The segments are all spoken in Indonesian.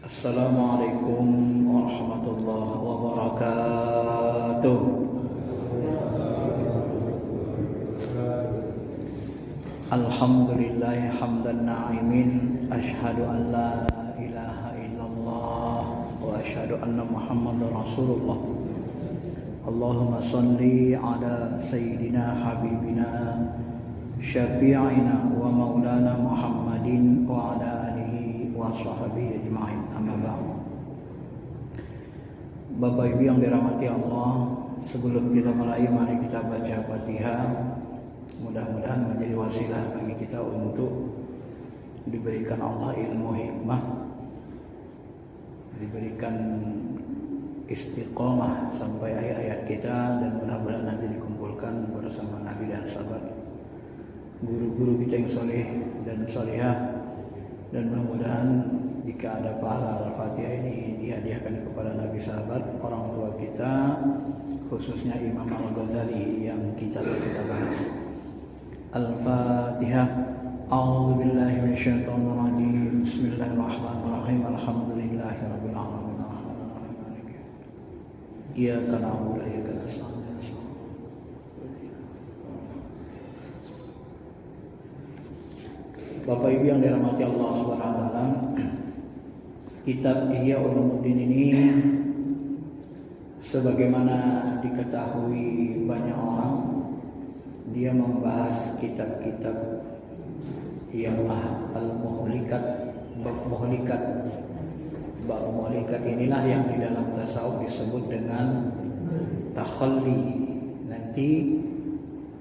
Assalamualaikum warahmatullahi wabarakatuh. Alhamdulillah hamdan na'imin. Ashhadu an la ilaha illallah wa ashhadu anna Muhammadar Rasulullah. Allahumma salli ala sayyidina habibina syafi'ina wa maulana Muhammadin wa ala alihi wa sahbihi ajma'in. Amma ba'd. Bapak Ibu yang dirahmati Allah, sebelum kita mulai mari kita baca Fatihah. Mudah-mudahan menjadi wasilah bagi kita untuk diberikan Allah ilmu hikmah, diberikan istiqomah sampai akhir hayat kita, dan mudah-mudahan nanti dikumpulkan bersama Nabi dan sahabat, guru-guru kita yang soleh dan solehah, dan mudah-mudahan jika ada pahala Al-Fatihah ini dihadiahkan kepada Nabi, sahabat, orang tua kita, khususnya Imam Al-Ghazali yang kita bahas. Al-Fatihah. A'udzu billahi minasyaitonir rajim. Bismillahirrahmanirrahim. Alhamdulillahirabbil alamin. Iyyaka na'budu wa iyyaka nasta'in. Bapak Ibu yang dirahmati Allah Subhanahu wa taala, kitab Ihya Ulumuddin ini sebagaimana diketahui banyak orang, dia membahas kitab-kitab yang al-muhlikat, bab muhlikat inilah yang di dalam tasawuf disebut dengan takhalli. Nanti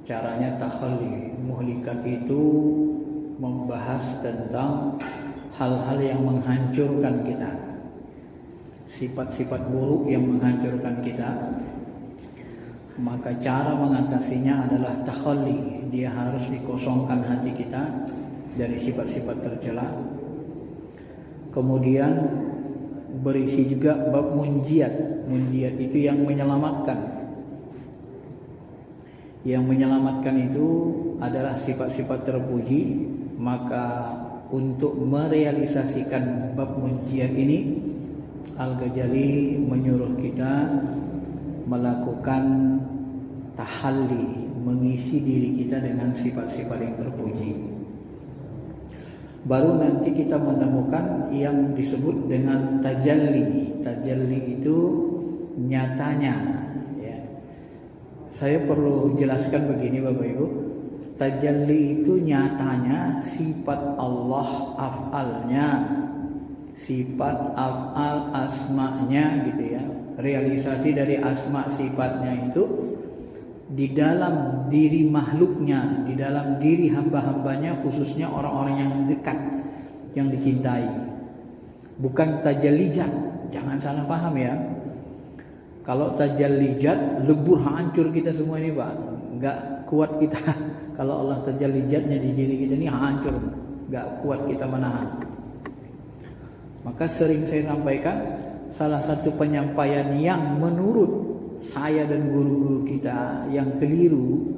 caranya takhalli. Muhlikat itu membahas tentang hal-hal yang menghancurkan kita, sifat-sifat buruk yang menghancurkan kita. Maka cara mengatasinya adalah takhalli. Dia harus dikosongkan hati kita dari sifat-sifat tercela. Kemudian berisi juga bab munjiat. Munjiat itu yang menyelamatkan. Yang menyelamatkan itu adalah sifat-sifat terpuji. Maka untuk merealisasikan bab munjiat ini, Al-Ghazali menyuruh kita melakukan tahalli, mengisi diri kita dengan sifat-sifat yang terpuji. Baru nanti kita menemukan yang disebut dengan tajalli. Tajalli itu nyatanya, ya. Saya perlu jelaskan begini Bapak Ibu. Tajalli itu nyatanya sifat Allah af'alnya, sifat af'al asma'nya gitu ya. Realisasi dari asma sifatnya itu di dalam diri makhluknya, di dalam diri hamba-hambanya, khususnya orang-orang yang dekat, yang dicintai. Bukan tajallijat, jangan salah paham ya. Kalau tajallijat, lebur hancur kita semua ini Pak, nggak kuat kita. Kalau Allah tajallijatnya di diri kita ini hancur, nggak kuat kita menahan. Maka sering saya sampaikan, salah satu penyampaian yang menurut saya dan guru-guru kita yang keliru,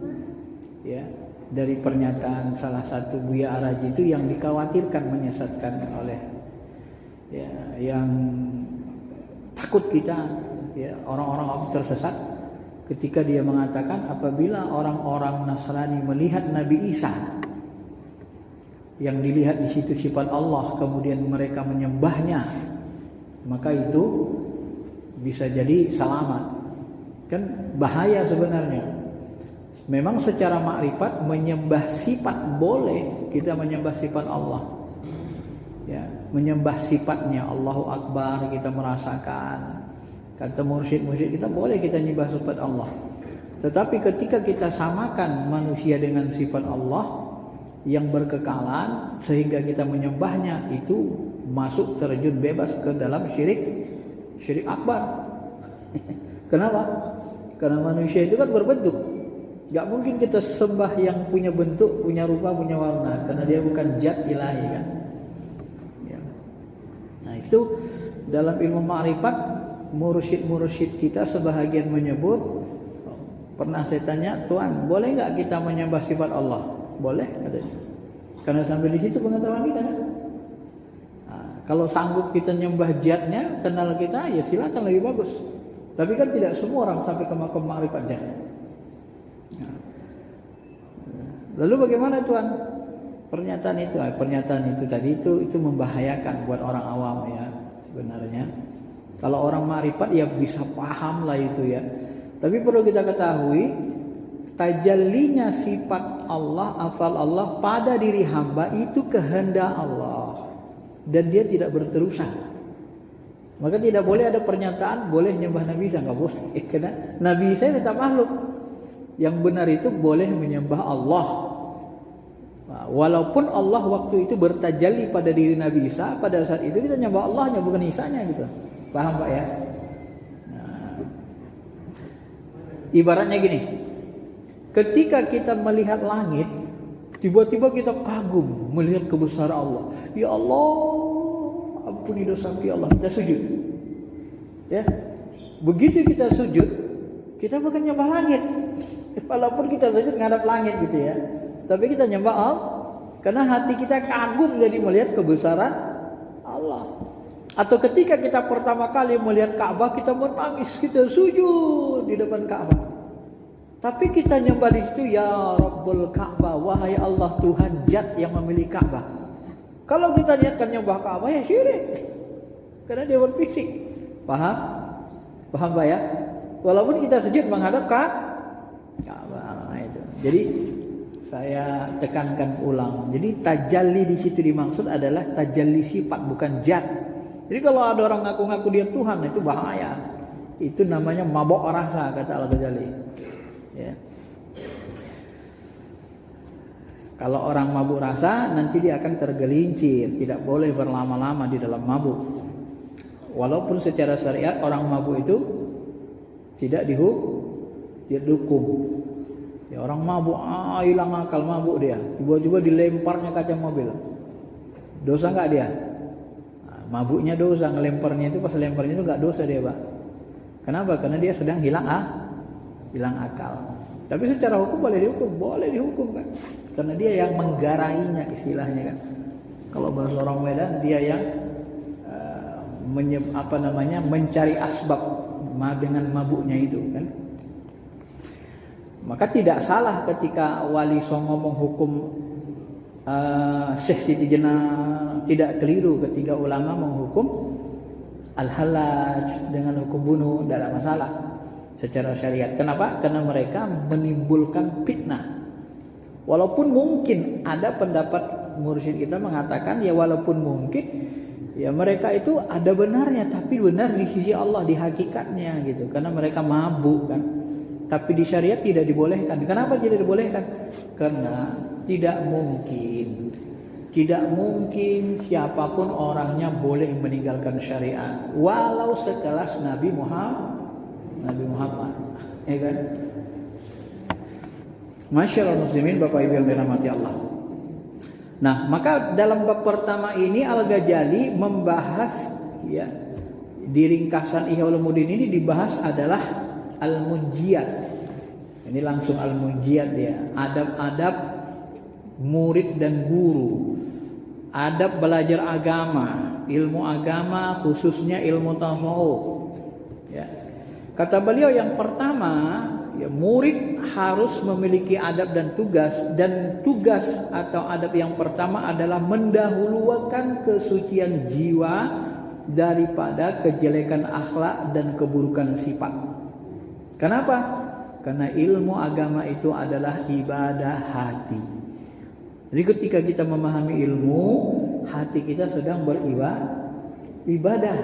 ya, dari pernyataan salah satu Buya Araji itu yang dikhawatirkan menyesatkan oleh, ya, yang takut kita, ya, orang-orang tersesat ketika dia mengatakan apabila orang-orang Nasrani melihat Nabi Isa yang dilihat di situ sifat Allah, kemudian mereka menyembahnya, maka itu bisa jadi selamat. Kan bahaya sebenarnya. Memang secara makrifat menyembah sifat boleh, kita menyembah sifat Allah, ya, menyembah sifatnya. Allahu Akbar kita merasakan, kata mursyid-mursyid kita, boleh kita menyembah sifat Allah. Tetapi ketika kita samakan manusia dengan sifat Allah yang berkekalan sehingga kita menyembahnya, itu masuk terjun bebas ke dalam syirik akbar. Kenapa? Karena manusia itu kan berbentuk. Gak mungkin kita sembah yang punya bentuk, punya rupa, punya warna, karena dia bukan zat ilahi kan. Ya. Nah itu dalam ilmu ma'rifat, mursyid-mursyid kita sebahagian menyebut, pernah saya tanya, Tuan, boleh gak kita menyembah sifat Allah? Boleh katanya. Karena sampai di situ pengetahuan kita kan. Nah, Kalau sanggup kita nyembah jatnya, kenal kita, ya silakan, lebih bagus. Tapi kan tidak semua orang sampai ke makam ma'rifat jat. Lalu bagaimana Tuhan? Pernyataan itu tadi itu membahayakan buat orang awam ya sebenarnya. Kalau orang ma'rifat ya bisa paham lah itu ya. Tapi perlu kita ketahui, tajallinya sifat Allah, afal Allah pada diri hamba itu kehendak Allah. Dan dia tidak berterusan. Maka tidak boleh ada pernyataan boleh nyembah Nabi Isa, nggak boleh. Karena Nabi Isa tetap makhluk. Yang benar itu boleh menyembah Allah. Nah, walaupun Allah waktu itu bertajalli pada diri Nabi Isa, pada saat itu kita nyembah Allahnya bukan Isanya gitu. Paham Pak ya? Nah, ibaratnya gini. Ketika kita melihat langit, tiba-tiba kita kagum melihat kebesaran Allah. Ya Allah, ampuni dosaku ya Allah. Kita sujud. Ya. Begitu kita sujud, kita bukan nyembah langit. Walaupun kita sujud ngadap langit gitu ya. Tapi kita nyembah Allah karena hati kita kagum jadi melihat kebesaran Allah. Atau ketika kita pertama kali melihat Ka'bah, kita menangis, kita sujud di depan Ka'bah. Tapi kita nyembah di situ, ya Rabbul Ka'bah, wahai Allah Tuhan Zat yang memiliki Ka'bah. Kalau kita niatkan nyembah Ka'bah ya syirik. Karena dia berfisik. Paham? Paham Pak ya? Walaupun kita sujud menghadap Ka'bah itu. Jadi saya tekankan ulang. Jadi tajalli di situ dimaksud adalah tajalli sifat bukan zat. Jadi kalau ada orang ngaku-ngaku dia Tuhan itu bahaya. Itu namanya mabok rasa kata Al-Ghazali. Ya. Kalau orang mabuk rasa nanti dia akan tergelincir, tidak boleh berlama-lama di dalam mabuk. Walaupun secara syariat orang mabuk itu tidak dihukum. Ya, orang mabuk, hilang akal mabuk dia, tiba-tiba dilemparnya kaca mobil. Dosa nggak dia? Nah, mabuknya dosa, ngelemparnya itu pas lemparnya itu nggak dosa dia Pak. Kenapa? Karena dia sedang hilang akal. Tapi secara hukum boleh dihukum kan? Karena dia yang menggarainya istilahnya kan. Kalau bahasa orang Medan dia yang mencari asbab dengan mabuknya itu kan. Maka tidak salah ketika Wali Songo ngomong hukum Syekh Siti Jenar, tidak keliru ketika ulama menghukum al-halaj dengan hukum bunuh, tidak ada masalah secara syariat. Kenapa? Karena mereka menimbulkan fitnah. Walaupun mungkin ada pendapat mursyid kita mengatakan ya walaupun mungkin ya mereka itu ada benarnya, tapi benar di sisi Allah, di hakikatnya gitu. Karena mereka mabuk kan. Tapi di syariat tidak dibolehkan. Kenapa tidak dibolehkan? Karena tidak mungkin siapapun orangnya boleh meninggalkan syariat walau sekelas Nabi Muhammad, ya kan? Masyaallah muslimin, Bapak Ibu yang dirahmati Allah. Nah, maka dalam bab pertama ini Al-Ghazali membahas ya di ringkasan Ihya Ulumuddin ini dibahas adalah Al-Munjiyat. Ini langsung Al-Munjiyat dia, adab-adab murid dan guru, adab belajar agama, ilmu agama khususnya ilmu tasawuf. Ya. Kata beliau yang pertama, ya, murid harus memiliki adab dan tugas atau adab yang pertama adalah mendahulukan kesucian jiwa daripada kejelekan akhlak dan keburukan sifat. Kenapa? Karena ilmu agama itu adalah ibadah hati. Jadi ketika kita memahami ilmu, hati kita sedang beribadah.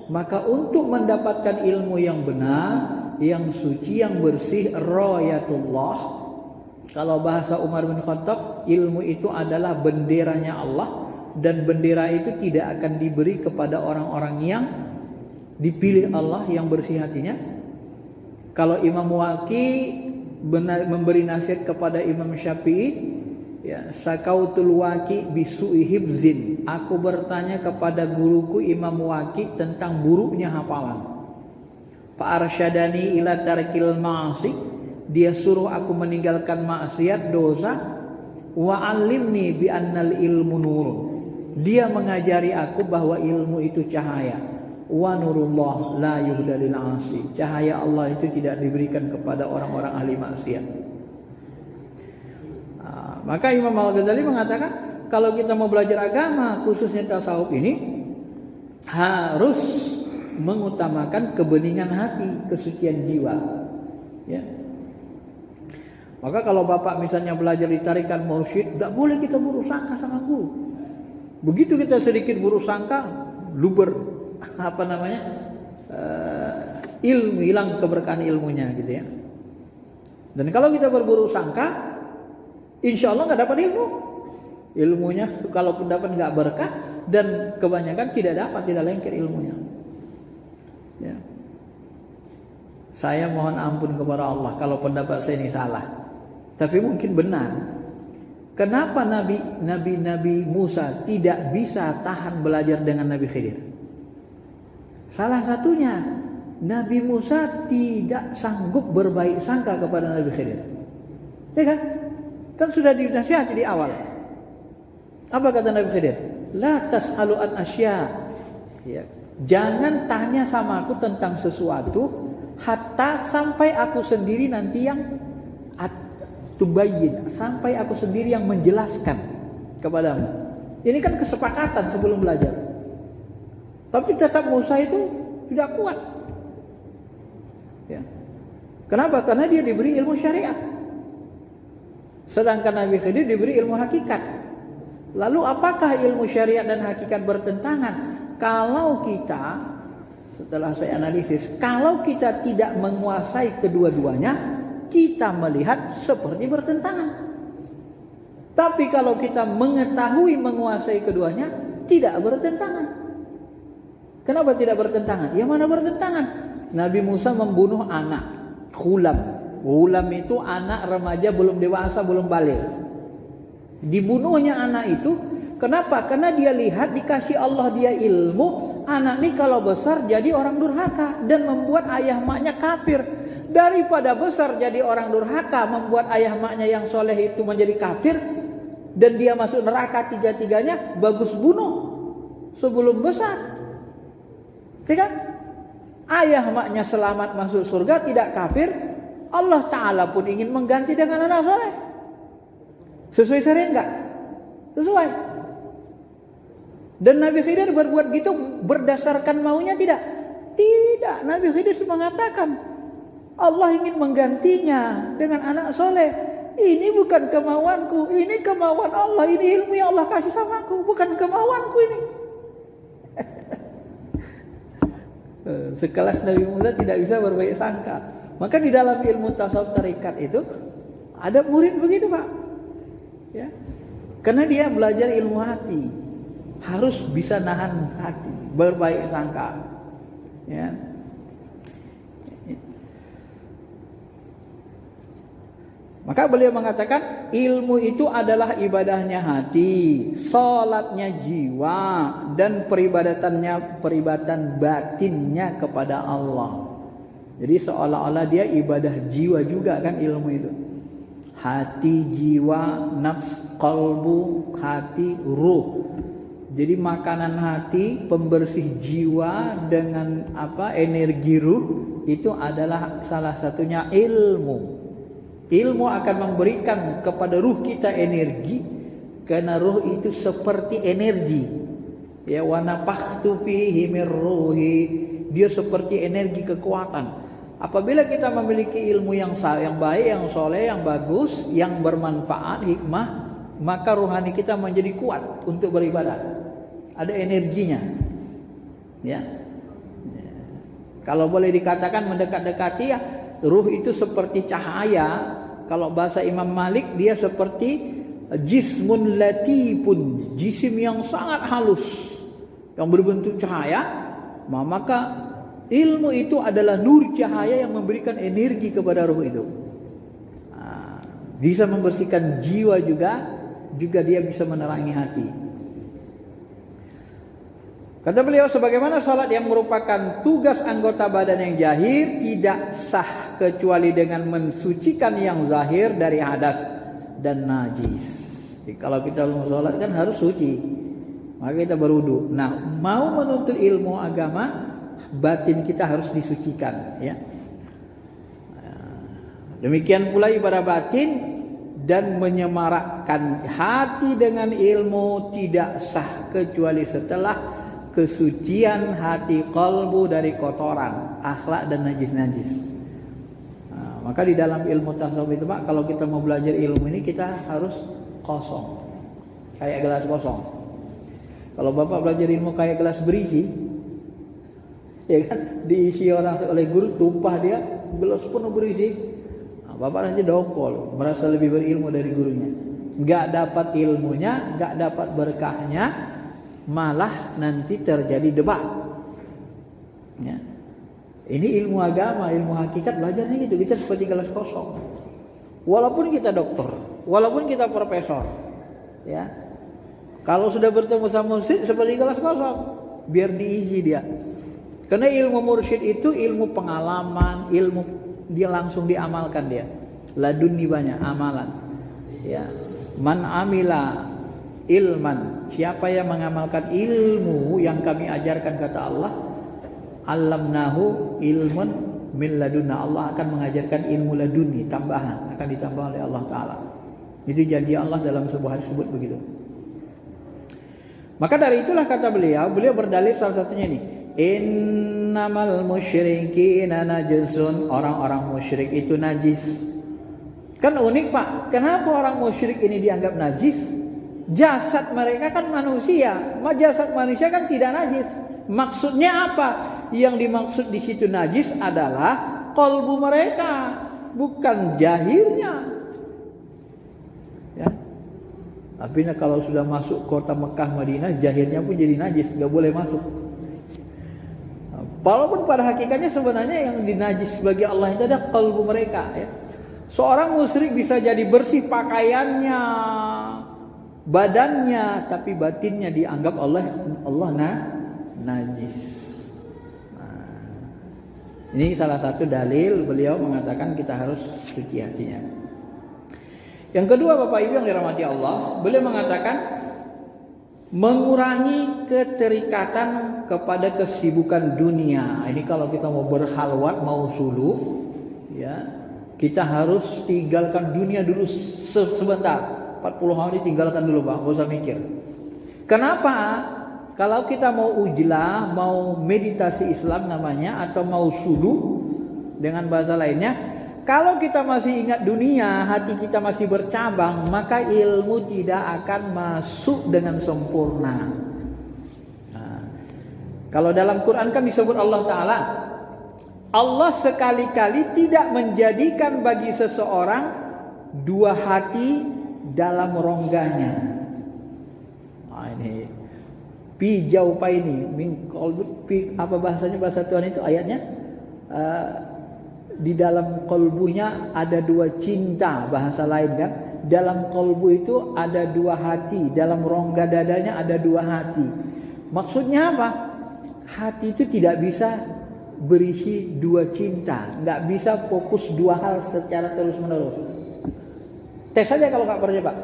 Maka untuk mendapatkan ilmu yang benar, yang suci, yang bersih, rayatullah. Kalau bahasa Umar bin Khattab, ilmu itu adalah benderanya Allah, dan bendera itu tidak akan diberi kepada orang-orang yang dipilih Allah yang bersih hatinya. Kalau Imam Waqi memberi nasihat kepada Imam Syafi'i, ya, sakautul Waqi bisu'i hibzin. Aku bertanya kepada guruku Imam Waqi tentang buruknya hafalan. Fa arsyadani ila tarkil ma'asi. Dia suruh aku meninggalkan maksiat, dosa. Wa 'allimni bi annal ilmu nurun. Dia mengajari aku bahwa ilmu itu cahaya. Wa nurullah la yuhda lil 'asi. Cahaya Allah itu tidak diberikan kepada orang-orang ahli maksiat. Maka Imam Al-Ghazali mengatakan kalau kita mau belajar agama khususnya tasawuf ini harus mengutamakan kebeningan hati, kesucian jiwa. Ya. Maka kalau bapak misalnya belajar di tarikan mursyid, tidak boleh kita buruk sangka sama guru. Begitu kita sedikit buruk sangka, luber ilmu, hilang keberkahan ilmunya gitu ya. Dan kalau kita berburuk sangka, insya Allah nggak dapat ilmu. Ilmunya kalaupun dapat nggak berkah dan kebanyakan tidak lengket ilmunya. Ya. Saya mohon ampun kepada Allah kalau pendapat saya ini salah. Tapi mungkin benar. Kenapa Nabi Musa tidak bisa tahan belajar dengan Nabi Khidir? Salah satunya Nabi Musa tidak sanggup berbaik sangka kepada Nabi Khidir. Ya kan? Kan sudah dinasihati di awal. Apa kata Nabi Khidir? La tas'alu an asya. Ya. Jangan tanya sama aku tentang sesuatu hatta sampai aku sendiri nanti yang tubayyin, sampai aku sendiri yang menjelaskan kepadamu. Ini kan kesepakatan sebelum belajar. Tapi tetap Musa itu tidak kuat. Ya. Kenapa? Karena dia diberi ilmu syariat. Sedangkan Nabi Khidir diberi ilmu hakikat. Lalu apakah ilmu syariat dan hakikat bertentangan? Kalau kita, setelah saya analisis, kalau kita tidak menguasai kedua-duanya, kita melihat seperti bertentangan. Tapi kalau kita mengetahui menguasai keduanya, tidak bertentangan. Kenapa tidak bertentangan? Yang mana bertentangan? Nabi Musa membunuh anak, Ghulam. Ghulam itu anak remaja belum dewasa, belum balik. Dibunuhnya anak itu, kenapa? Karena dia lihat dikasih Allah dia ilmu, anak ini kalau besar jadi orang durhaka dan membuat ayah maknya kafir. Daripada besar jadi orang durhaka, membuat ayah maknya yang soleh itu menjadi kafir, dan dia masuk neraka tiga-tiganya, bagus bunuh sebelum besar. Tidak? Ayah maknya selamat masuk surga, tidak kafir. Allah Ta'ala pun ingin mengganti dengan anak soleh. Sesuai syariat enggak? Sesuai. Dan Nabi Khidir berbuat gitu berdasarkan maunya tidak? Tidak. Nabi Khidir mengatakan Allah ingin menggantinya dengan anak soleh. Ini bukan kemauanku, ini kemauan Allah. Ini ilmu yang Allah kasih sama aku, bukan kemauanku ini. Sekelas Nabi Musa tidak bisa berbaik sangka. Maka di dalam ilmu tasawuf tarikat itu ada murid begitu, Pak. Ya. Karena dia belajar ilmu hati, harus bisa nahan hati, berbaik sangka. Ya. Maka beliau mengatakan ilmu itu adalah ibadahnya hati, salatnya jiwa, dan peribadatan batinnya kepada Allah. Jadi seolah-olah dia ibadah jiwa juga kan ilmu itu. Hati, jiwa, nafs, qalbu, hati, ruh. Jadi makanan hati, pembersih jiwa dengan energi ruh itu adalah salah satunya ilmu. Ilmu akan memberikan kepada ruh kita energi, karena ruh itu seperti energi. Ya, wa nafakhtu fihi mir ruhi, dia seperti energi kekuatan. Apabila kita memiliki ilmu yang baik, yang soleh, yang bagus, yang bermanfaat, hikmah, maka rohani kita menjadi kuat untuk beribadah. Ada energinya. Ya. Kalau boleh dikatakan mendekat-dekati ya, ruh itu seperti cahaya. Kalau bahasa Imam Malik, dia seperti jismun latifun, jisim yang sangat halus, yang berbentuk cahaya. Maka ilmu itu adalah nur cahaya yang memberikan energi kepada ruh itu. Bisa membersihkan jiwa juga dia bisa menerangi hati. Kata beliau, sebagaimana salat yang merupakan tugas anggota badan yang zahir tidak sah kecuali dengan mensucikan yang zahir dari hadas dan najis. Jadi kalau kita mau salat kan harus suci. maka kita berwudu. Nah, mau menuntut ilmu agama, batin kita harus disucikan, ya. Demikian pula ibadah batin, dan menyemarakkan hati dengan ilmu tidak sah kecuali setelah kesucian hati qalbu dari kotoran, akhlak dan najis-najis. Nah, maka di dalam ilmu tasawuf itu Pak, kalau kita mau belajar ilmu ini kita harus kosong, kayak gelas kosong. Kalau Bapak belajar ilmu kayak gelas berisi, ya kan, diisi orang oleh guru, tumpah dia gelas penuh berisi. Bapak nanti dongkol, merasa lebih berilmu dari gurunya. Nggak dapat ilmunya, nggak dapat berkahnya, malah nanti terjadi debat. Ya. Ini ilmu agama, ilmu hakikat belajarnya gitu. Kita seperti gelas kosong. Walaupun kita dokter, walaupun kita profesor, ya. Kalau sudah bertemu sama mursyid seperti gelas kosong, biar diisi dia. Karena ilmu mursyid itu ilmu pengalaman, ilmu dia langsung diamalkan dia. Laduni banyak amalan. Ya. Man amila ilman, siapa yang mengamalkan ilmu yang kami ajarkan kata Allah, allamnahu ilmun min ladunna. Allah akan mengajarkan ilmu laduni, tambahan, akan ditambah oleh Allah Ta'ala. Itu janji Allah dalam sebuah hadis sebut begitu. Maka dari itulah kata beliau berdalil salah satunya ini, innamal musyrikina najisun, orang-orang musyrik itu najis. Kan unik Pak, kenapa orang musyrik ini dianggap najis? Jasad mereka kan manusia, jasad manusia kan tidak najis. Maksudnya apa? Yang dimaksud di situ najis adalah qalbu mereka, bukan zahirnya. Ya. Tapi kalau sudah masuk kota Mekah Madinah, zahirnya pun jadi najis, nggak boleh masuk. Walaupun pada hakikatnya sebenarnya yang dinajis bagi Allah itu adalah qalbu mereka, ya. Seorang musyrik bisa jadi bersih pakaiannya, badannya, tapi batinnya dianggap Allah najis. Nah, ini salah satu dalil beliau mengatakan kita harus suci hatinya. Yang kedua Bapak Ibu yang dirahmati Allah, beliau mengatakan mengurangi keterikatan kepada kesibukan dunia. Ini kalau kita mau berhalwat, mau suluh, ya, kita harus tinggalkan dunia dulu sebentar. 40 hari tinggalkan dulu Pak, gak usah mikir. Kenapa? Kalau kita mau ujlah, mau meditasi Islam namanya, atau mau suluh dengan bahasa lainnya, kalau kita masih ingat dunia, hati kita masih bercabang, maka ilmu tidak akan masuk dengan sempurna. Nah, kalau dalam Quran kan disebut Allah Ta'ala, Allah sekali-kali tidak menjadikan bagi seseorang dua hati dalam rongganya. Nah, ini pi jauh pa ini, apa bahasanya, bahasa Tuhan itu ayatnya? Di dalam kolbunya ada dua cinta, bahasa lain kan. Dalam kolbu itu ada dua hati, dalam rongga dadanya ada dua hati. Maksudnya apa? Hati itu tidak bisa berisi dua cinta, nggak bisa fokus dua hal secara terus menerus. Tes saja kalau nggak percaya Pak.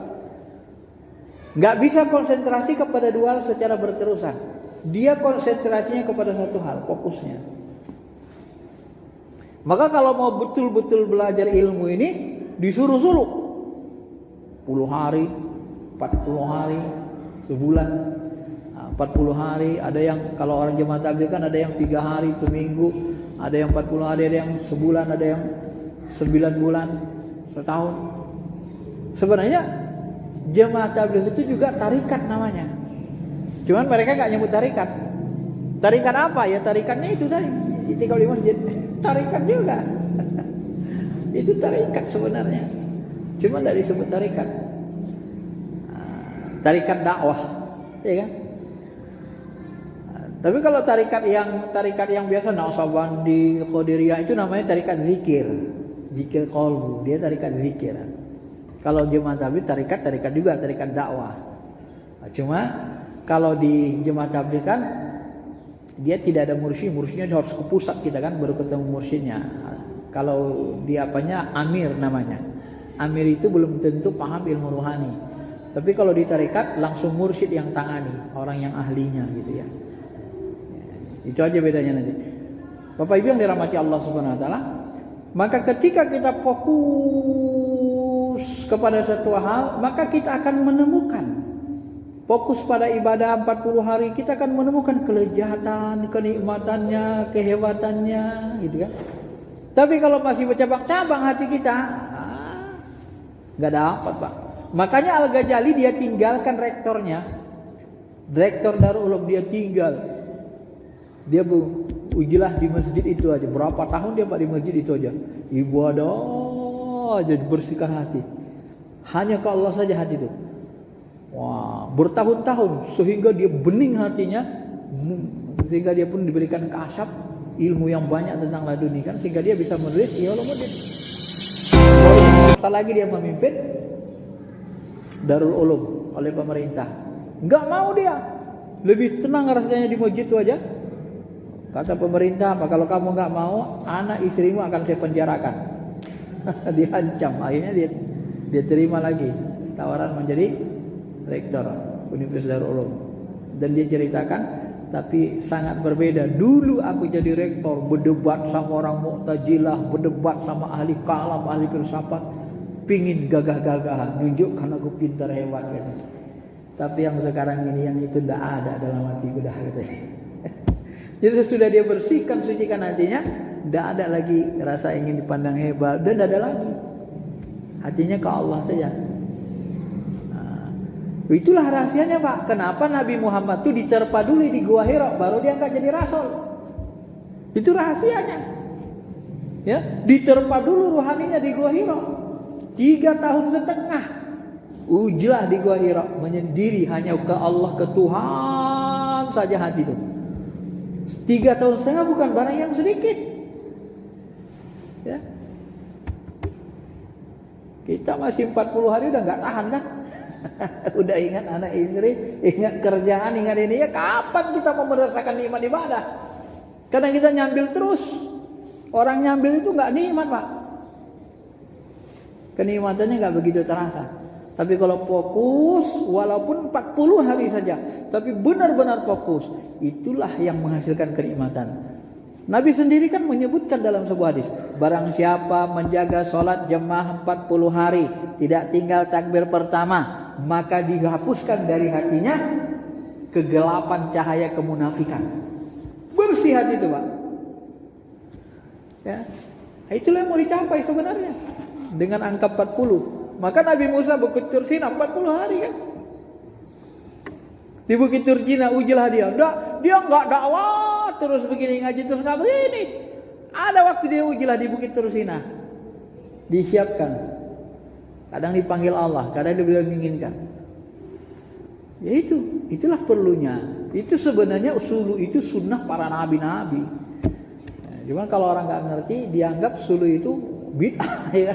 Nggak bisa konsentrasi kepada dua hal secara berterusan. Dia konsentrasinya kepada satu hal, fokusnya. Maka kalau mau betul-betul belajar ilmu ini, disuruh-suruh 10 hari, 40 hari, sebulan, 40 hari. Ada yang kalau orang jemaah tabligh kan ada yang 3 hari, seminggu, ada yang 40 hari, ada yang sebulan, ada yang 9 bulan, setahun. Sebenarnya jemaah tabligh itu juga tarikat namanya. Cuman mereka gak nyebut tarikat. Tarikat apa? Ya tarikatnya itu tadi, itikaf di masjid. Tarikat juga. Itu tarikat sebenarnya. Cuma tidak disebut tarikat. Tarikat dakwah, ya kan? Tapi kalau tarikat yang biasa Naqsabandi, Qadiriyah itu namanya tarikat zikir. Zikir qalbu, dia tarikat zikir. Kalau jemaah tabligh tarikat juga tarikat dakwah. Cuma kalau di jemaah tabligh kan dia tidak ada mursyidnya harus ke pusat kita kan baru ketemu mursyidnya. Kalau di apanya amir namanya. Amir itu belum tentu paham ilmu rohani. Tapi kalau di tarekat langsung mursyid yang tangani, orang yang ahlinya gitu ya. Itu aja bedanya nanti. Bapak Ibu yang dirahmati Allah Subhanahu wa taala, maka ketika kita fokus kepada satu hal, maka kita akan menemukan. Fokus pada ibadah 40 hari, kita akan menemukan kelezatan, kenikmatannya, kehebatannya, gitu kan. Tapi kalau masih bercabang-cabang hati kita, nggak dapat, Pak. Makanya Al-Ghazali dia tinggalkan rektornya, rektor Darul Ulum, dia tinggal. Dia ujilah di masjid itu aja. Berapa tahun dia Pak di masjid itu aja. Ibadah aja, bersihkan hati. Hanya ke Allah saja hati itu. Wah, bertahun-tahun sehingga dia bening hatinya, sehingga dia pun diberikan kasyaf ilmu yang banyak tentang laduni kan, sehingga dia bisa menulis Ihya Ulumuddin. Baru lagi dia memimpin Darul Ulum oleh pemerintah. Enggak mau dia. Lebih tenang rasanya di masjid itu aja. Kata pemerintah, kalau kamu nggak mau, anak istrimu akan saya penjarakan. Diancam. Akhirnya dia terima lagi tawaran menjadi rektor Universitas Darul Ulum. Dan dia ceritakan, tapi sangat berbeda. Dulu aku jadi rektor, berdebat sama orang Mu'tazilah, berdebat sama ahli kalam, ahli filsafat, pingin gagah-gagahan, nunjukkan aku pintar hebat gitu. Tapi yang sekarang ini yang itu tidak ada dalam hatiku dah katanya. Jadi sesudah dia bersihkan, sucikan hatinya, tidak ada lagi rasa ingin dipandang hebat, dan tidak ada lagi. Hatinya ke Allah saja. Nah, itulah rahasianya Pak. Kenapa Nabi Muhammad itu diterpa dulu di Gua Hira, baru diangkat jadi rasul. Itu rahasianya. Ya, diterpa dulu ruhaninya di Gua Hira. 3 tahun setengah. Ujilah di Gua Hira, menyendiri hanya ke Allah, ke Tuhan saja hati itu. 3 tahun setengah bukan barang yang sedikit. Ya. Kita masih 40 hari udah nggak tahan kan? Udah ingat anak istri, ingat kerjaan, ingat ini, ya kapan kita mau merasakan nikmat ibadah? Karena kita nyambil terus. Orang nyambil itu nggak nikmat Pak. Kenikmatannya nggak begitu terasa. Tapi kalau fokus, walaupun 40 hari saja, tapi benar-benar fokus, itulah yang menghasilkan kenikmatan. Nabi sendiri kan menyebutkan dalam sebuah hadis, barang siapa menjaga sholat jemaah 40 hari, tidak tinggal takbir pertama, maka dihapuskan dari hatinya kegelapan cahaya kemunafikan. Bersih hati itu Pak. Ya, itulah yang mau dicapai sebenarnya dengan angka 40. Maka Nabi Musa Bukit Tursina 40 hari kan. Di Bukit Tursina ujilah dia. Dia enggak dakwah terus begini, ngaji terus enggak begini. Ada waktu dia ujilah di Bukit Tursina. Disiapkan. Kadang dipanggil Allah, kadang dia bilang menginginkan. Ya itulah perlunya. Itu sebenarnya usulu itu sunnah para nabi-nabi. Cuma kalau orang enggak ngerti, dianggap sulu itu bid'ah ya.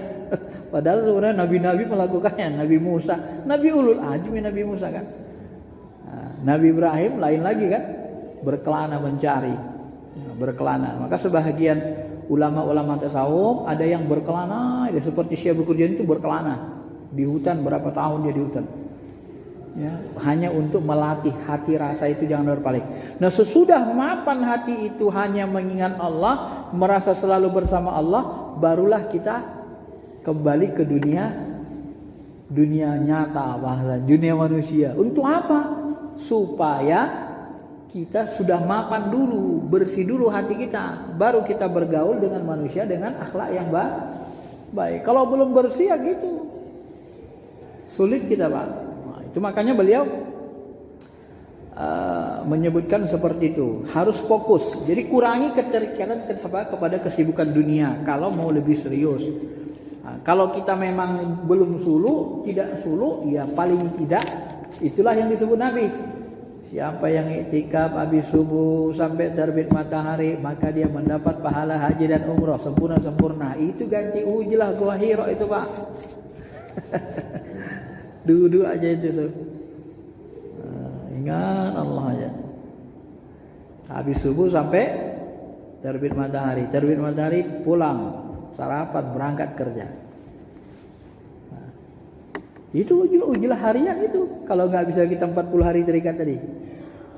Padahal sebenarnya nabi-nabi melakukannya. Nabi Musa, Nabi Ulul Azmi Nabi Musa kan. Nah, Nabi Ibrahim lain lagi kan, berkelana mencari, berkelana. Maka sebahagian ulama-ulama tasawuf ada yang berkelana, ya, seperti Syekh Burjani itu berkelana di hutan berapa tahun dia di hutan. Ya, hanya untuk melatih hati rasa itu jangan berpaling. Nah, sesudah mapan hati itu hanya mengingat Allah, merasa selalu bersama Allah, barulah kita kembali ke dunia nyata, bahasa dunia manusia. Untuk apa? Supaya kita sudah mapan dulu, bersih dulu hati kita, baru kita bergaul dengan manusia dengan akhlak yang baik. Kalau belum bersih ya gitu, sulit kita Pak. Nah, itu makanya beliau menyebutkan seperti itu, harus fokus. Jadi kurangi keterikatan kepada kesibukan dunia kalau mau lebih serius. Nah, kalau kita memang belum sulu, tidak sulu, ya paling tidak itulah yang disebut Nabi. Siapa yang iktikaf habis subuh sampai terbit matahari, maka dia mendapat pahala haji dan umrah sempurna. Itu ganti ujilah Gua Hira itu Pak. Duduk aja itu. Ingat Allah aja. Habis subuh sampai terbit matahari pulang, sarapan, berangkat kerja. Itu ujilah harian itu. Kalau nggak bisa kita 40 hari terikat tadi.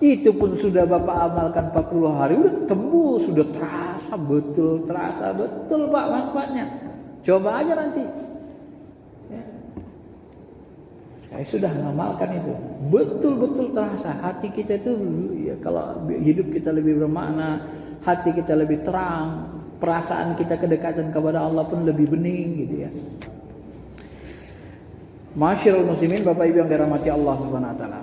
Itu pun sudah Bapak amalkan 40 hari, udah tembus, sudah terasa betul Pak manfaatnya. Coba aja nanti. Ya. Saya sudah mengamalkan itu. Betul-betul terasa. Hati kita itu, ya, kalau hidup kita lebih bermakna, hati kita lebih terang, perasaan kita kedekatan kepada Allah pun lebih bening gitu ya. Masyarul muslimin, Bapak Ibu yang dirahmati Allah Subhanahu wa taala.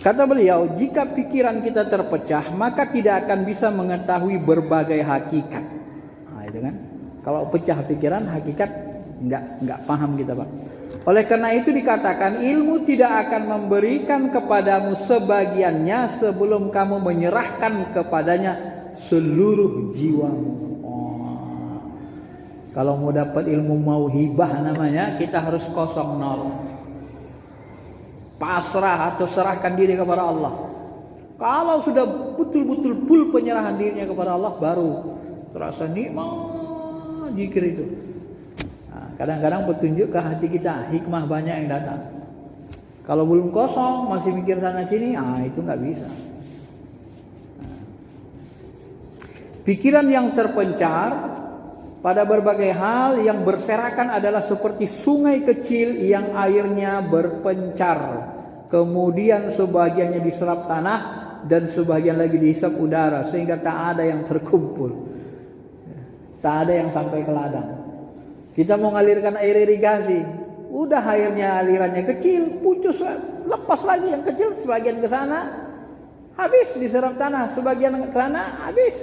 Kata beliau, jika pikiran kita terpecah, maka tidak akan bisa mengetahui berbagai hakikat. Nah, itu kan. Kalau pecah pikiran, hakikat enggak paham kita, Pak. Oleh karena itu dikatakan, ilmu tidak akan memberikan kepadamu sebagiannya sebelum kamu menyerahkan kepadanya seluruh jiwamu. Oh. Kalau mau dapat ilmu mauhibah namanya, kita harus kosong nol. Pasrah atau serahkan diri kepada Allah. Kalau sudah betul-betul full penyerahan dirinya kepada Allah, baru terasa nikmat zikir itu. Nah, kadang-kadang petunjuk ke hati kita, hikmah banyak yang datang. Kalau belum kosong, masih mikir sana sini, itu nggak bisa. Pikiran yang terpencar pada berbagai hal yang berserakan adalah seperti sungai kecil yang airnya berpencar. Kemudian sebagiannya diserap tanah dan sebagian lagi dihisap udara sehingga tak ada yang terkumpul. Tak ada yang sampai ke ladang. Kita mau mengalirkan air irigasi, udah airnya alirannya kecil, pucus, lepas lagi yang kecil, sebagian ke sana habis diserap tanah, sebagian ke sana habis.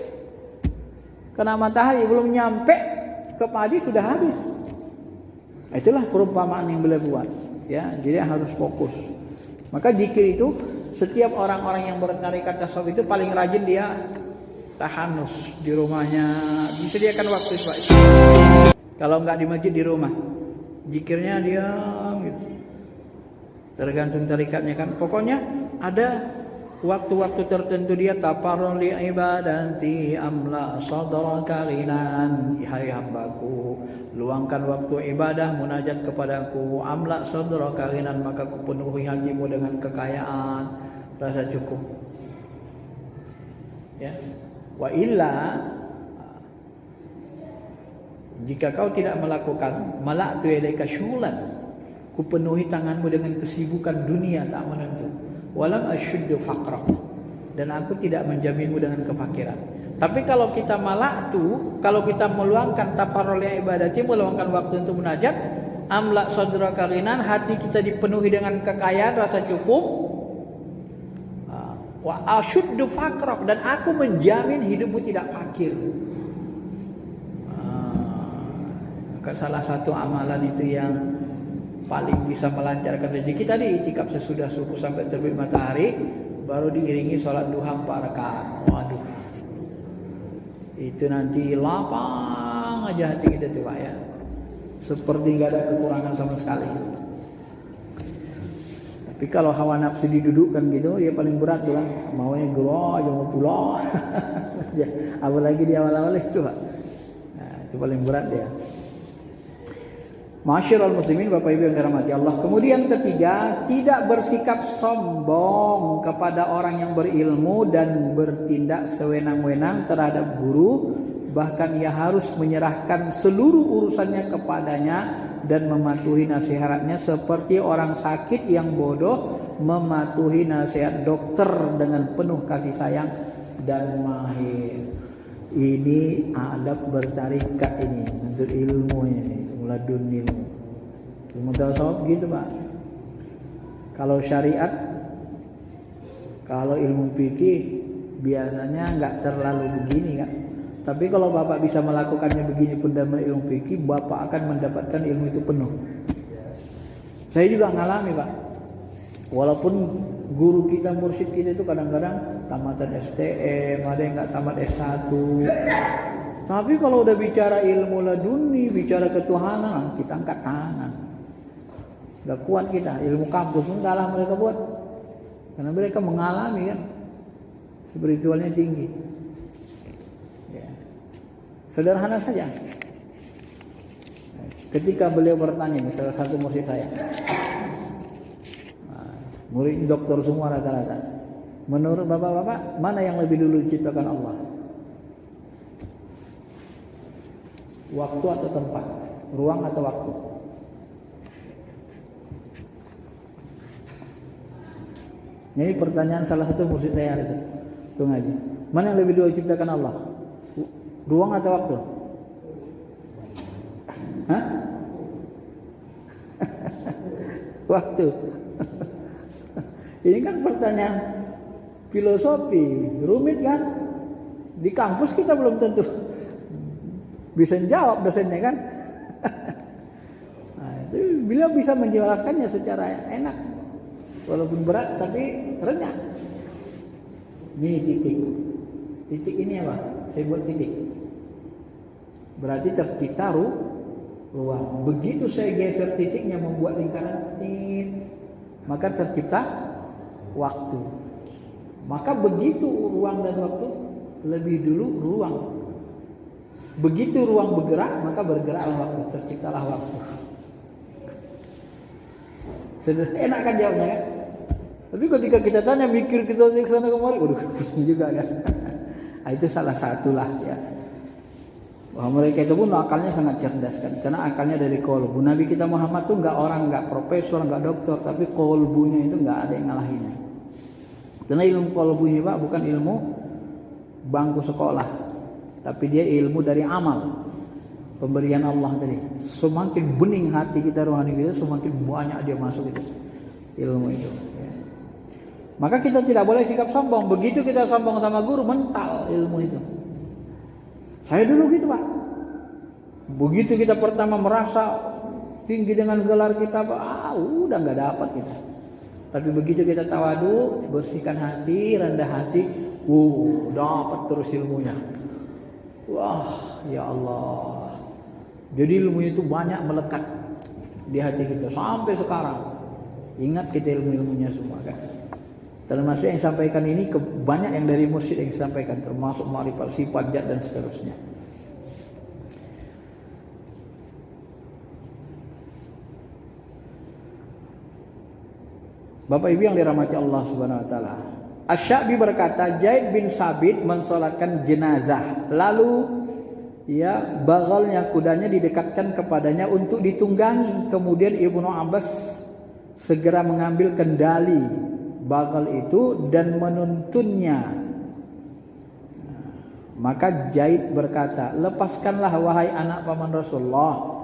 Kena matahari belum nyampe ke padi sudah habis. Itulah perumpamaan yang beliau buat. Ya, jadi harus fokus. Maka zikir itu setiap orang-orang yang bertarikat tasawuf itu paling rajin dia tahanus di rumahnya, disediakan waktu Pak. Kalau enggak di masjid di rumah, zikirnya dia gitu. Tergantung tarikatnya kan. Pokoknya ada waktu-waktu tertentu dia taparrul li ibadati amla sadraka ghinan, hai hambaku, luangkan waktu ibadah munajat kepadaku, amla sadraka ghinan, maka ku penuhi hatimu dengan kekayaan, rasa cukup. Ya. Wa illa, jika kau tidak melakukan, mala'tu yadaika syulan, ku penuhi tanganmu dengan kesibukan dunia tak menentu. Walam asyuddu faqra, dan aku tidak menjaminmu dengan kefakiran. Tapi kalau kita malaktu, kalau kita meluangkan taparrul ibadati, meluangkan waktu untuk munajat, amla sadraka ghinan, hati kita dipenuhi dengan kekayaan, rasa cukup. Wa asyuddu faqra, dan aku menjamin hidupmu tidak fakir. Salah satu amalan itu yang paling bisa melancarkan rezeki tadi, itikaf sesudah subuh sampai terbit matahari, baru diiringi sholat duha 4 rakaat. Waduh, itu nanti lapang aja hati kita tuh Pak ya, seperti nggak ada kekurangan sama sekali. Tapi kalau hawa nafsu didudukkan gitu, dia paling berat tuh kan, maunya gelo aja mau pulau. Apalagi di awal-awal itu Pak, nah, itu paling berat dia. Masyarul muslimin, Bapak Ibu yang dirahmati Allah. Kemudian ketiga, tidak bersikap sombong kepada orang yang berilmu dan bertindak sewenang-wenang terhadap guru. Bahkan ia harus menyerahkan seluruh urusannya kepadanya dan mematuhi nasihatnya seperti orang sakit yang bodoh mematuhi nasihat dokter dengan penuh kasih sayang dan mahir. Ini adab bertarikat ini, untuk ilmunya ini. Ladun ilmu tasawuf gitu Pak. Kalau syariat, kalau ilmu fikih biasanya nggak terlalu begini kan. Tapi kalau Bapak bisa melakukannya begini pun dalam ilmu fikih, Bapak akan mendapatkan ilmu itu penuh. Saya juga ngalami Pak. Walaupun guru kita, mursyid kita itu kadang-kadang tamatan STM, ada yang nggak tamat S1. Tapi kalau udah bicara ilmu laduni, bicara ketuhanan, kita angkat tangan. Udah kuat kita, ilmu kampus pun kalah mereka buat. Karena mereka mengalami kan, spiritualnya tinggi. Ya. Sederhana saja. Ketika beliau bertanya, salah satu murid saya, murid dokter semua rata-rata, menurut bapak-bapak mana yang lebih dulu diciptakan Allah? Waktu atau tempat? Ruang atau waktu? Ini pertanyaan salah satu murid saya itu. Tunggu aja. Mana yang lebih dulu diciptakan Allah? Ruang atau waktu? Hah? Waktu. Ini kan pertanyaan filosofi, rumit kan? Di kampus kita belum tentu bisa jawab dosennya kan? Nah, itu beliau bisa menjelaskannya secara enak, walaupun berat tapi renyah. Ini titik ini apa? Saya buat titik. Berarti tercipta ruang. Begitu saya geser titiknya membuat lingkaran maka tercipta waktu. Maka begitu ruang dan waktu lebih dulu ruang. Begitu ruang bergerak maka bergeraklah waktu, terciptalah waktu. Enak kan jawabnya kan? Tapi ketika kita tanya mikir kita ke sana kemari, waduh pusing juga kan. Nah, itu salah satulah ya. Bahwa mereka itu pun akalnya sangat cerdas kan, karena akalnya dari kolbu. Nabi kita Muhammad tuh nggak orang, nggak profesor, nggak dokter, tapi kolbunya itu nggak ada yang ngalahinnya. Karena ilmu kolbu ini Pak bukan ilmu bangku sekolah, tapi dia ilmu dari amal, pemberian Allah tadi. Semakin bening hati kita, rohani kita, semakin banyak dia masuk itu ilmu itu. Ya. Maka kita tidak boleh sikap sombong. Begitu kita sombong sama guru, mental ilmu itu. Saya dulu gitu Pak. Begitu kita pertama merasa tinggi dengan gelar kita, udah nggak dapat kita. Tapi begitu kita tawadu, bersihkan hati, rendah hati, dapat terus ilmunya. Wah, ya Allah. Jadi ilmu itu banyak melekat di hati kita sampai sekarang. Ingat kita ilmu-ilmunya semua kan. Termasuk yang sampaikan ini banyak yang dari mursyid yang disampaikan, termasuk ma'rifat sifat zat dan seterusnya. Bapak Ibu yang dirahmati Allah Subhanahu wa taala. Asy-Sya'bi berkata, Zaid bin Sabit mensolatkan jenazah, lalu bagalnya kudanya didekatkan kepadanya untuk ditunggangi. Kemudian Ibnu Abbas segera mengambil kendali bagal itu dan menuntunnya. Maka Zaid berkata, lepaskanlah wahai anak paman Rasulullah.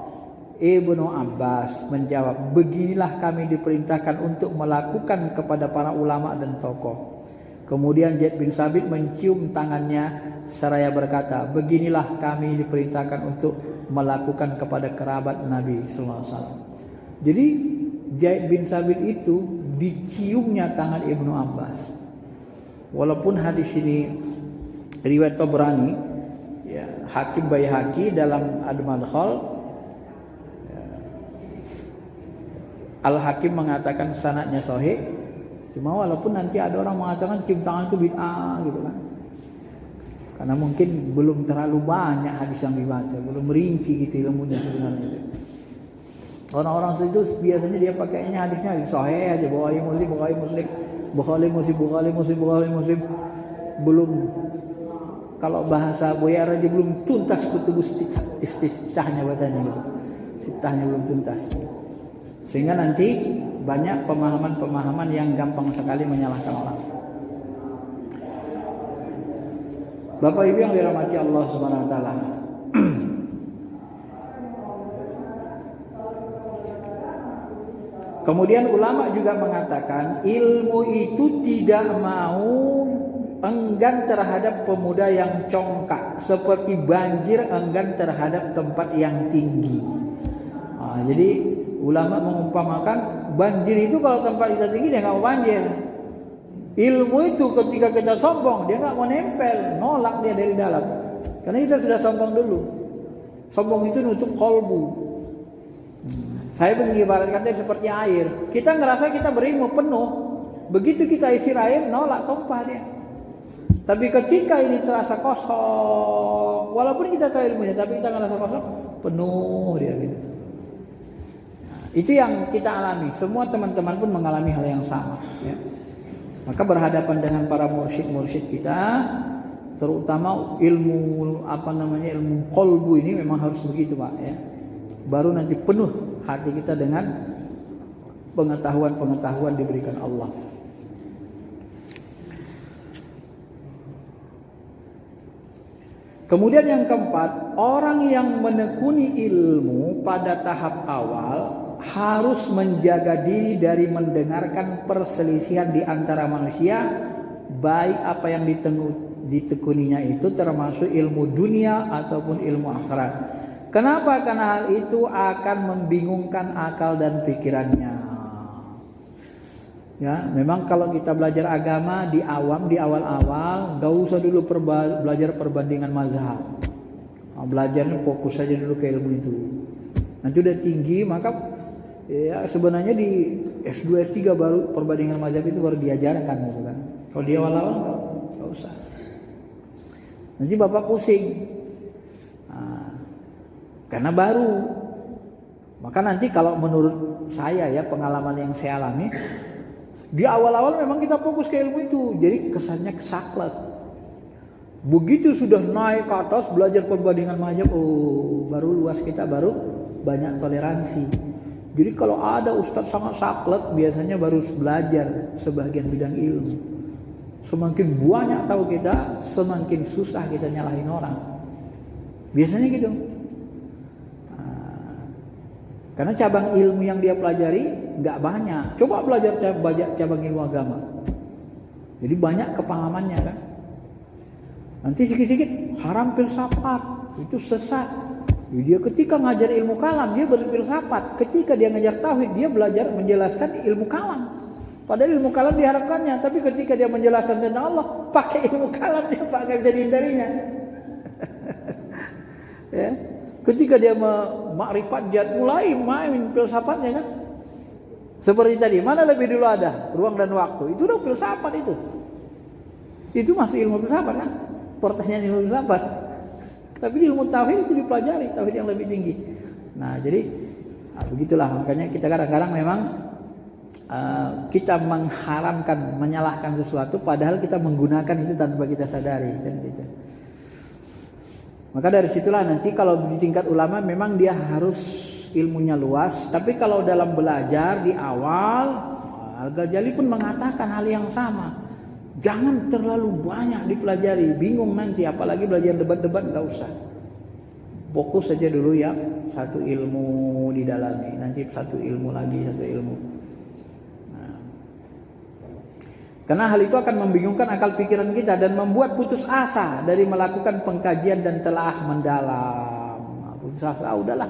Ibnu Abbas menjawab, beginilah kami diperintahkan untuk melakukan kepada para ulama dan tokoh. Kemudian Zaid bin Sabit mencium tangannya seraya berkata, beginilah kami diperintahkan untuk melakukan kepada kerabat Nabi sallallahu alaihi wasallam. Jadi Zaid bin Sabit itu diciumnya tangan Ibnu Abbas. Walaupun hadis ini riwayat Tabrani, Hakim Baihaqi dalam Al-Madkhal, Al-Hakim mengatakan sanadnya sahih. Cuma walaupun nanti ada orang mengatakan cium tangan itu bid'ah gitu kan. Karena mungkin belum terlalu banyak hadis yang dibaca, belum merinci gitu ilmunya sebenarnya. Orang-orang itu biasanya dia pakainya hadisnya hadis sahih aja, Bukhari Muslim. Belum, kalau bahasa Boyar aja belum tuntas kutubus istitahnya bacanya gitu. Sitahnya belum tuntas. Sehingga nanti banyak pemahaman-pemahaman yang gampang sekali menyalahkan orang. Bapak Ibu yang dirahmati Allah Subhanahu wa taala. Kemudian ulama juga mengatakan ilmu itu tidak mau enggan terhadap pemuda yang congkak, seperti banjir enggan terhadap tempat yang tinggi. Jadi ulama mengumpamakan banjir itu kalau tempat kita tinggi dia nggak mau banjir. Ilmu itu ketika kita sombong dia nggak mau nempel, nolak dia dari dalam. Karena kita sudah sombong dulu. Sombong itu nutup kolbu. Saya mengibaratkan seperti air. Kita ngerasa kita berilmu penuh. Begitu kita isi air, nolak, tumpah dia. Tapi ketika ini terasa kosong, walaupun kita tahu ilmunya, tapi kita ngerasa kosong, penuh dia gitu. Itu yang kita alami. Semua teman-teman pun mengalami hal yang sama. Ya. Maka berhadapan dengan para mursyid kita, terutama ilmu ilmu qalbu ini memang harus begitu Pak. Ya. Baru nanti penuh hati kita dengan pengetahuan diberikan Allah. Kemudian yang keempat, orang yang menekuni ilmu pada tahap awal harus menjaga diri dari mendengarkan perselisihan di antara manusia, baik apa yang ditekuninya itu termasuk ilmu dunia ataupun ilmu akhirat. Kenapa? Karena hal itu akan membingungkan akal dan pikirannya. Ya, memang kalau kita belajar agama di awal-awal, gak usah dulu belajar perbandingan mazhab. Belajarnya fokus saja dulu ke ilmu itu. Nanti udah tinggi, maka ya sebenarnya di S2, S3 baru perbandingan mazhab itu baru diajarkan gitu kan. Kalau di awal-awal gak usah. Nanti Bapak pusing. Karena baru. Maka nanti kalau menurut saya ya, pengalaman yang saya alami, di awal-awal memang kita fokus ke ilmu itu, jadi kesannya saklek. Begitu sudah naik ke atas belajar perbandingan mazhab, baru luas kita, baru banyak toleransi. Jadi kalau ada ustadz sangat saklek, biasanya baru belajar sebagian bidang ilmu. Semakin banyak tahu kita, semakin susah kita nyalahin orang. Biasanya gitu. Karena cabang ilmu yang dia pelajari nggak banyak. Coba belajar cabang ilmu agama. Jadi banyak kepahamannya kan. Nanti sedikit-sedikit haram filsafat, itu sesat. Dia ketika ngajar ilmu kalam dia berfilsafat. Ketika dia ngajar tauhid dia belajar menjelaskan ilmu kalam. Padahal ilmu kalam diharapkannya, tapi ketika dia menjelaskan tentang Allah pakai ilmu kalam dia nggak bisa dihindarinya. Ya. Ketika dia makrifat jad mulai main filsafatnya kan. Seperti tadi, mana lebih dulu ada ruang dan waktu? Itu udah filsafat itu. Itu masih ilmu filsafat kan? Pertanyaan ilmu filsafat. Tapi di ilmu tauhid itu dipelajari, tauhid yang lebih tinggi. Nah, jadi begitulah makanya kita kadang-kadang memang kita mengharamkan, menyalahkan sesuatu padahal kita menggunakan itu tanpa kita sadari kan gitu. Maka dari situlah nanti kalau di tingkat ulama memang dia harus ilmunya luas. Tapi kalau dalam belajar di awal, Al-Ghazali pun mengatakan hal yang sama. Jangan terlalu banyak dipelajari, bingung nanti. Apalagi belajar debat-debat gak usah. Fokus saja dulu ya, satu ilmu didalami. Nanti satu ilmu lagi, satu ilmu. Karena hal itu akan membingungkan akal pikiran kita dan membuat putus asa dari melakukan pengkajian dan telaah mendalam. Putus asa, udahlah.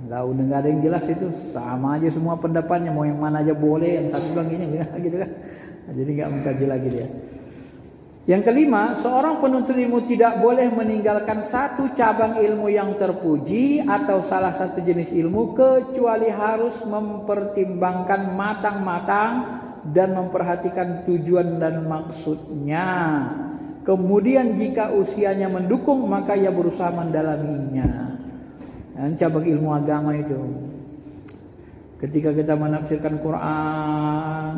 Nggak ada yang jelas itu, sama aja semua pendapatnya, mau yang mana aja boleh, yang satu bilang gini, gitu kan. Jadi nggak mengkaji lagi dia. Yang kelima, seorang penuntut ilmu tidak boleh meninggalkan satu cabang ilmu yang terpuji atau salah satu jenis ilmu kecuali harus mempertimbangkan matang-matang dan memperhatikan tujuan dan maksudnya. Kemudian jika usianya mendukung maka ia berusaha mendalaminya. Dan cabang ilmu agama itu, ketika kita menafsirkan Quran,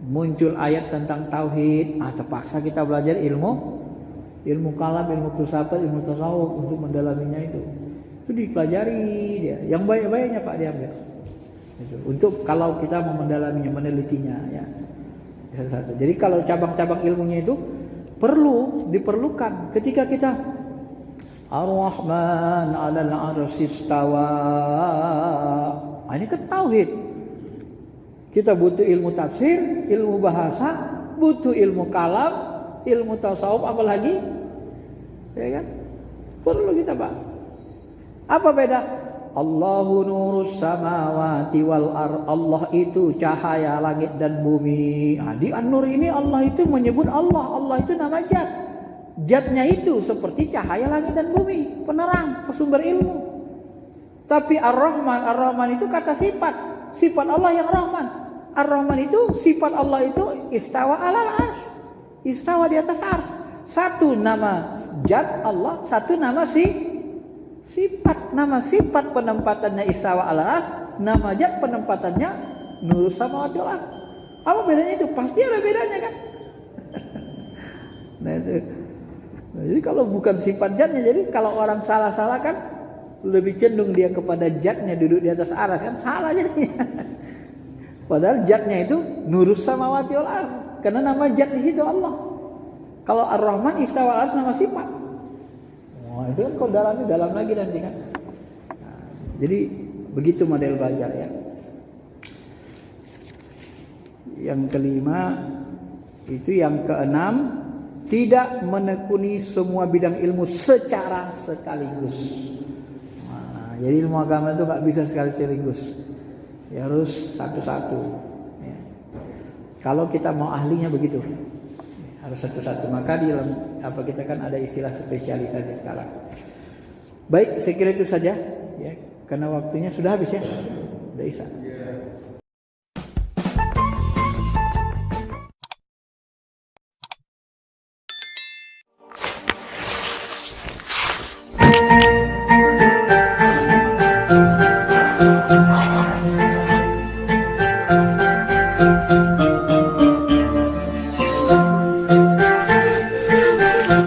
muncul ayat tentang tauhid, terpaksa kita belajar ilmu kalam, ilmu filsafat, ilmu tasawuf untuk mendalaminya itu dipelajari dia. Yang baik-baiknya Pak diambil. Untuk kalau kita mau mendalaminya, menelitinya ya. Satu. Jadi kalau cabang-cabang ilmunya itu diperlukan ketika kita Ar-Rahman 'alal 'arsy istawa. Ini kan tauhid. Kita butuh ilmu tafsir, ilmu bahasa, butuh ilmu kalam, ilmu tasawuf apalagi. Ya kan? Perlu kita, Pak. Apa beda? Allahu nurus samawati wal ard. Allah itu cahaya langit dan bumi. Di An-Nur ini Allah itu menyebut Allah itu nama zat. Zatnya itu seperti cahaya langit dan bumi, penerang, sumber ilmu. Tapi Ar-Rahman itu kata sifat Allah yang Rahman. Ar-Rahman itu sifat Allah itu istawa alal arsy. Istawa di atas arsy. Satu nama zat Allah, satu nama Sifat, nama sifat penempatannya istawa ala ars, nama zat penempatannya nurus samawati wal ard. Apa bedanya itu? Pasti ada bedanya kan? Nah itu. Nah, jadi kalau bukan sifat zatnya, jadi kalau orang salah-salah kan lebih cenderung dia kepada zatnya duduk di atas aras kan, salah jadinya. Padahal zatnya itu nurus samawati wal ard, karena nama zat di situ Allah. Kalau Ar-Rahman istawa al ars nama sifat. Wah, itu kan kalau dalam lagi nanti kan. Nah, jadi begitu model belajar ya. Yang kelima itu, yang keenam, tidak menekuni semua bidang ilmu secara sekaligus. Nah, jadi ilmu agama itu nggak bisa sekaligus, ya harus satu-satu. Ya. Kalau kita mau ahlinya begitu, harus satu-satu. Maka di dalam apa kita kan ada istilah spesialisasi sekarang. Baik, saya kira itu saja, ya, karena waktunya sudah habis ya, sudah isa.